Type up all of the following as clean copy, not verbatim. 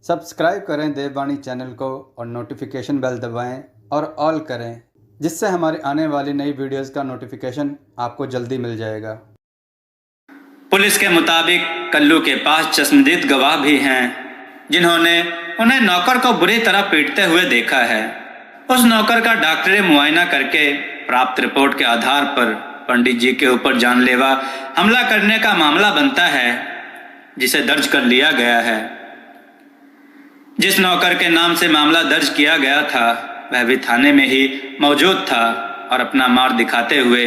Subscribe करें देववाणी channel को और नोटिफिकेशन बेल दबाएं और ऑल करें, जिससे हमारी आने वाली नई वीडियोस का नोटिफिकेशन आपको जल्दी मिल जाएगा। पुलिस के मुताबिक कल्लू के पास चश्मदीद गवाह भी हैं जिन्होंने उन्हें नौकर को बुरी तरह पीटते हुए देखा है। उस नौकर का डॉक्टरी मुआयना करके प्राप्त रिपोर्ट के आधार पर पंडित जी के ऊपर जानलेवा हमला करने का मामला बनता है, जिसे दर्ज कर लिया गया है। जिस नौकर के नाम से मामला दर्ज किया गया था वह भी थाने में ही मौजूद था और अपना मार दिखाते हुए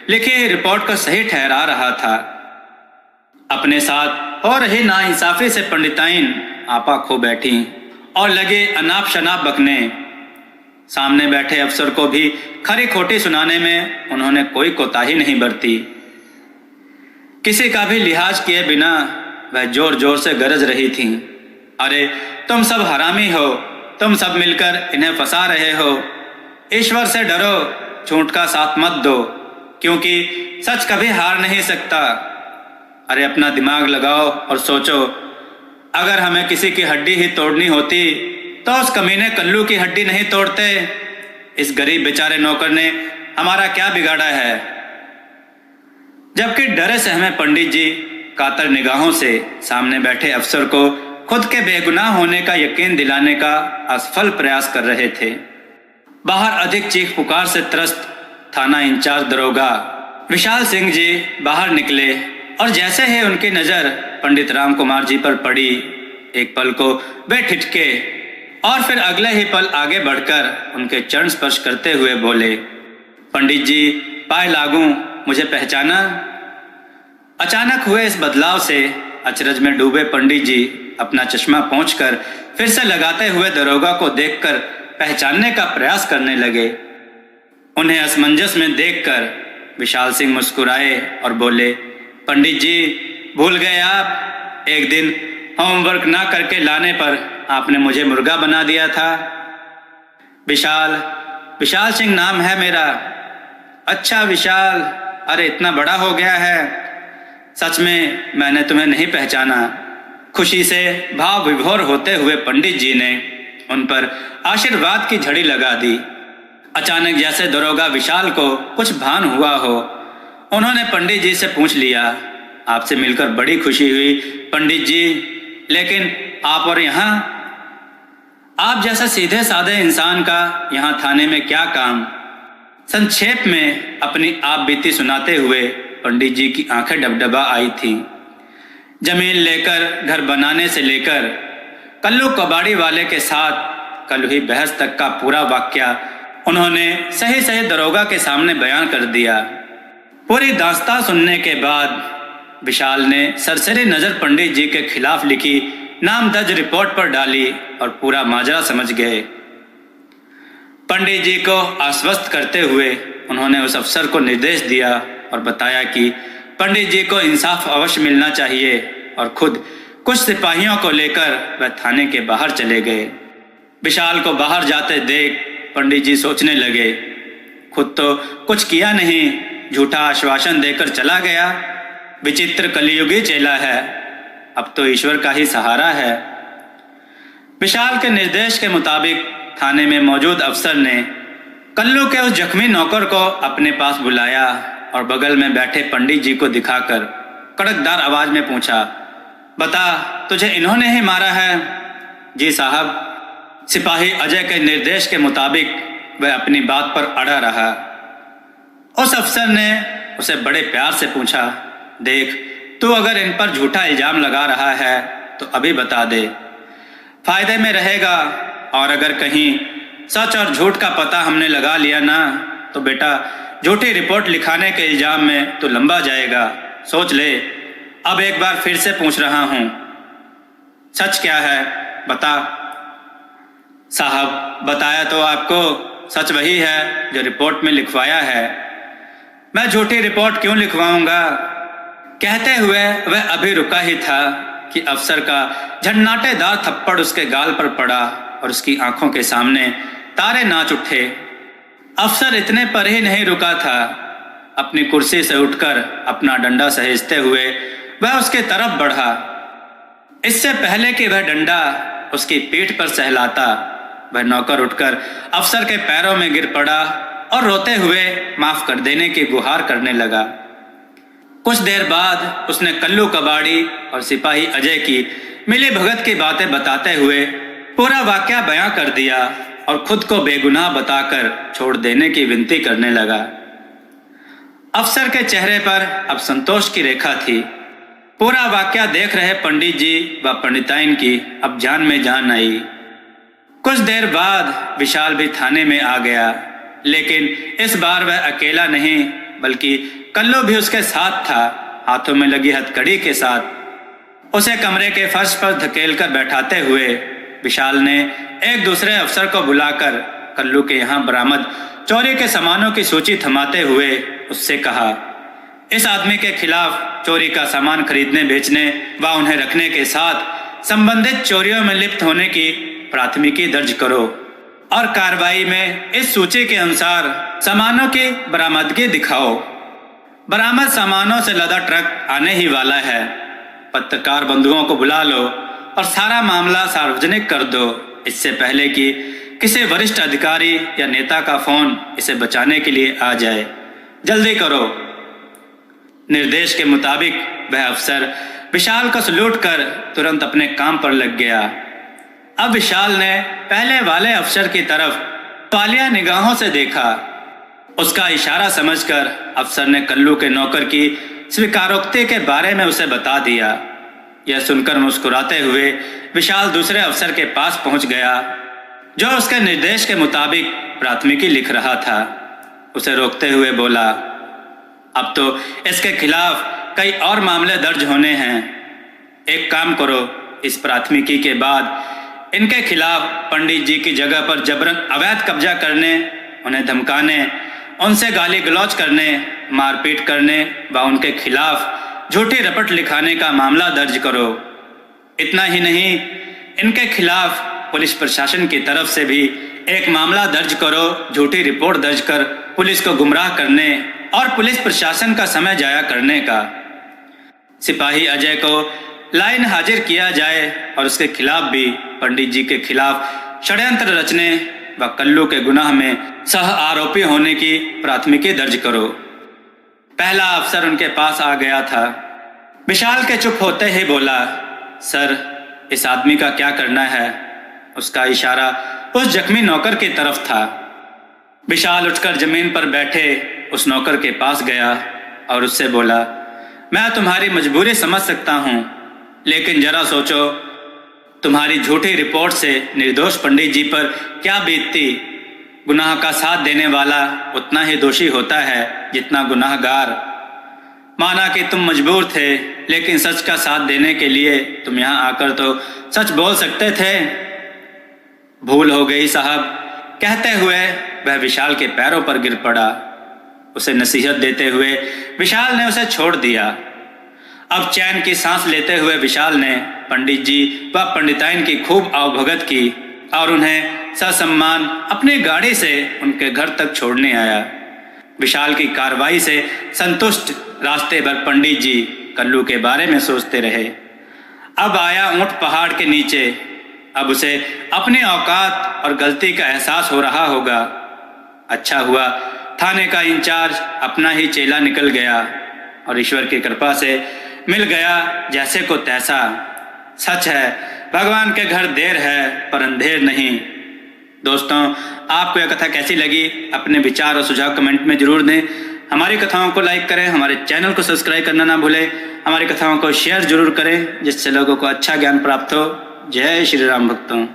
लिखी रिपोर्ट को सही ठहरा रहा था। अपने साथ हो रही नाइंसाफी से पंडिताइन आपा खो बैठी और लगे अनाप शनाप बकने। सामने बैठे अफसर को भी खरी खोटी सुनाने में उन्होंने कोई कोताही नहीं बरती। किसी का भी लिहाज किए बिना वह जोर जोर से गरज रही थी, अरे तुम सब हरामी हो, तुम सब मिलकर इन्हें फंसा रहे हो। ईश्वर से डरो, झूठ का साथ मत दो, क्योंकि सच कभी हार नहीं सकता। अरे अपना दिमाग लगाओ और सोचो, अगर हमें किसी की हड्डी ही तोड़नी होती तो उस कमीने कल्लू की हड्डी नहीं तोड़ते। इस गरीब बेचारे नौकर ने हमारा क्या बिगाड़ा है। जबकि डरे सहमे पंडित जी कातर निगाहों से सामने बैठे अफसर को खुद के बेगुनाह होने का यकीन दिलाने का असफल प्रयास कर रहे थे। बाहर अधिक चीख पुकार से त्रस्त थाना इंचार्ज दरोगा विशाल सिंह जी बाहर निकले और जैसे ही उनकी नजर पंडित राम कुमार जी पर पड़ी, एक पल को वे ठिठके और फिर अगले ही पल आगे बढ़कर उनके चरण स्पर्श करते हुए बोले, पंडित जी पाए लागू, मुझे पहचाना। अचानक हुए इस बदलाव से अचरज में डूबे पंडित जी अपना चश्मा पोंछकर फिर से लगाते हुए दरोगा को देखकर पहचानने का प्रयास करने लगे। उन्हें असमंजस में देखकर विशाल सिंह मुस्कुराए और बोले, पंडित जी भूल गए आप, एक दिन होमवर्क ना करके लाने पर आपने मुझे मुर्गा बना दिया था। विशाल सिंह नाम है मेरा। अच्छा विशाल, अरे इतना बड़ा हो गया है। सच में मैंने तुम्हें नहीं पहचाना। खुशी से भाव विभोर होते हुए पंडित जी ने उन पर आशीर्वाद की झड़ी लगा दी। अचानक जैसे दरोगा विशाल को कुछ भान हुआ हो, उन्होंने पंडित जी से पूछ लिया, आपसे मिलकर बड़ी खुशी हुई पंडित जी, लेकिन आप और यहाँ, आप जैसा सीधे साधे इंसान का यहाँ थाने में क्या काम। संक्षेप में अपनी आप बीती सुनाते हुए पंडित जी की आंखें डबडबा आई थी। जमीन लेकर घर बनाने से लेकर कल्लू कबाड़ी वाले के साथ कल हुई बहस तक का पूरा वाक्या उन्होंने सही सही दरोगा के सामने बयान कर दिया। पूरी दास्तां सुनने के बाद विशाल ने सरसरी नजर पंडित जी के खिलाफ लिखी नाम दर्ज रिपोर्ट पर डाली और पूरा माजरा समझ गए। पंडित जी को आश्वस्त करते हुए उन्होंने उस अफसर को निर्देश दिया और बताया कि पंडित जी को इंसाफ अवश्य मिलना चाहिए और खुद कुछ सिपाहियों को लेकर वह थाने के बाहर चले गए। विशाल को बाहर जाते देख पंडित जी सोचने लगे, खुद तो कुछ किया नहीं, झूठा आश्वासन देकर चला गया। विचित्र कलियुगी चेला है, अब तो ईश्वर का ही सहारा है। विशाल के निर्देश के मुताबिक थाने में मौजूद अफसर ने कल्लू के उस जख्मी नौकर को अपने पास बुलाया और बगल में बैठे पंडित जी को दिखाकर कड़कदार आवाज में पूछा, बता तुझे इन्होंने ही मारा है। जी साहब। सिपाही अजय के निर्देश के मुताबिक वह अपनी बात पर अड़ा रहा। उस अफसर ने उसे बड़े प्यार से पूछा, देख तू अगर इन पर झूठा इल्जाम लगा रहा है तो अभी बता दे, फायदे में रहेगा, और अगर कहीं सच और झूठ का पता हमने लगा लिया ना तो बेटा झूठी रिपोर्ट लिखाने के इल्जाम में तो लंबा जाएगा। सोच ले। अब एक बार फिर से पूछ रहा हूं, सच क्या है, बता। साहब बताया तो आपको, सच वही है जो रिपोर्ट में लिखवाया है। मैं झूठी रिपोर्ट क्यों लिखवाऊंगा। कहते हुए वह अभी रुका ही था कि अफसर का झन्नाटेदार थप्पड़ उसके गाल पर पड़ा और उसकी आंखों के सामने तारे नाच उठे। अफसर इतने पर ही नहीं रुका था, अपनी कुर्सी से उठकर अपना डंडा सहेजते हुए वह उसके तरफ बढ़ा। इससे पहले कि वह डंडा उसकी पीठ पर सहलाता, वह नौकर उठकर अफसर के पैरों में गिर पड़ा और रोते हुए माफ कर देने की गुहार करने लगा। कुछ देर बाद उसने कल्लू कबाड़ी और सिपाही अजय की मिली भगत की बातें बताते हुए पूरा वाकया बयां कर दिया और खुद को बेगुनाह बताकर छोड़ देने की विनती करने लगा। अफसर के चेहरे पर अब संतोष की रेखा थी। पूरा वाकया देख रहे पंडित जी व पंडिताइन की अब जान में जान आई। कुछ देर बाद विशाल भी थाने में आ गया, लेकिन इस बार वह अकेला नहीं बल्कि कल्लू भी उसके साथ था, हाथों में लगी हथकड़ी के साथ। उसे कमरे के फर्श पर धकेलकर बैठाते हुए विशाल ने एक दूसरे अफसर को बुलाकर कल्लू के यहाँ बरामद चोरी के सामानों की सूची थमाते हुए उससे कहा, इस आदमी के खिलाफ चोरी का सामान खरीदने बेचने व उन्हें रखने के साथ संबंधित चोरियों में लिप्त होने की प्राथमिकी दर्ज करो और कार्रवाई में इस सूची के अनुसार सामानों की बरामदगी दिखाओ। बरामद सामानों से लदा ट्रक आने ही वाला है। पत्रकार बंधुओं को बुला लो और सारा मामला सार्वजनिक कर दो, इससे पहले कि किसी वरिष्ठ अधिकारी या नेता का फोन इसे बचाने के लिए आ जाए। जल्दी करो। निर्देश के मुताबिक वह अफसर विशाल को सलूट कर तुरंत अपने काम पर लग गया। अब विशाल ने पहले वाले अफसर की तरफ पालिया निगाहों से देखा। उसका इशारा समझकर अफसर ने कल्लू के नौकर की स्वीकारोक्ति के बारे में उसे बता दिया। यह सुनकर मुस्कुराते हुए विशाल दूसरे अफसर के पास पहुंच गया, जो उसके निर्देश के मुताबिक प्राथमिकी लिख रहा था। उसे रोकते हुए बोला, अब तो इसके खिलाफ कई और मामले दर्ज होने हैं। एक काम करो, इस प्राथमिकी के बाद इनके खिलाफ पंडित जी की जगह पर जबरन अवैध कब्जा करने, उन्हें धमकाने, उनसे गाली गलौज करने, मारपीट करने व उनके खिलाफ झूठी रपट लिखाने का मामला दर्ज करो। इतना ही नहीं, इनके खिलाफ पुलिस प्रशासन की तरफ से भी एक मामला दर्ज करो, झूठी रिपोर्ट दर्ज कर पुलिस को गुमराह करने और पुलिस प्रशासन का समय जाया करने का। सिपाही अजय को लाइन हाजिर किया जाए और उसके खिलाफ भी पंडित जी के खिलाफ षड्यंत्र रचने व कल्लू के गुनाह में सह आरोपी होने की प्राथमिकी दर्ज करो। पहला अफसर उनके पास आ गया था। विशाल के चुप होते ही बोला, सर, इस आदमी का क्या करना है? उसका इशारा उस जख्मी नौकर की तरफ था। विशाल उठकर जमीन पर बैठे उस नौकर के पास गया और उससे बोला, मैं तुम्हारी मजबूरी समझ सकता हूँ, लेकिन जरा सोचो, तुम्हारी झूठी रिपोर्ट से निर्दोष पंडित जी पर क्या बीतती। गुनाह का साथ देने वाला उतना ही दोषी होता है जितना गुनाहगार। माना कि तुम मजबूर थे, लेकिन सच का साथ देने के लिए तुम यहाँ आकर तो सच बोल सकते थे। भूल हो गई साहब, कहते हुए वह विशाल के पैरों पर गिर पड़ा। उसे नसीहत देते हुए विशाल ने उसे छोड़ दिया। अब चैन की सांस लेते हुए विशाल ने पंडित जी व पंडिताइन की खूब आवभगत की और उन्हें ससम्मान अपनी गाड़ी से उनके घर तक छोड़ने आया। विशाल की कार्रवाई से संतुष्ट रास्ते भर पंडित जी कल्लू के बारे में सोचते रहे। अब आया ऊंट पहाड़ के नीचे। अब उसे अपनी औकात और गलती का एहसास हो रहा होगा। अच्छा हुआ थाने का इंचार्ज अपना ही चेला निकल गया और ईश्वर की कृपा से मिल गया जैसे को तैसा। सच है, भगवान के घर देर है पर अंधेर नहीं। दोस्तों, आपको यह कथा कैसी लगी? अपने विचार और सुझाव कमेंट में जरूर दें। हमारी कथाओं को लाइक करें, हमारे चैनल को सब्सक्राइब करना ना भूलें। हमारी कथाओं को शेयर जरूर करें जिससे लोगों को अच्छा ज्ञान प्राप्त हो। जय श्री राम भक्तों।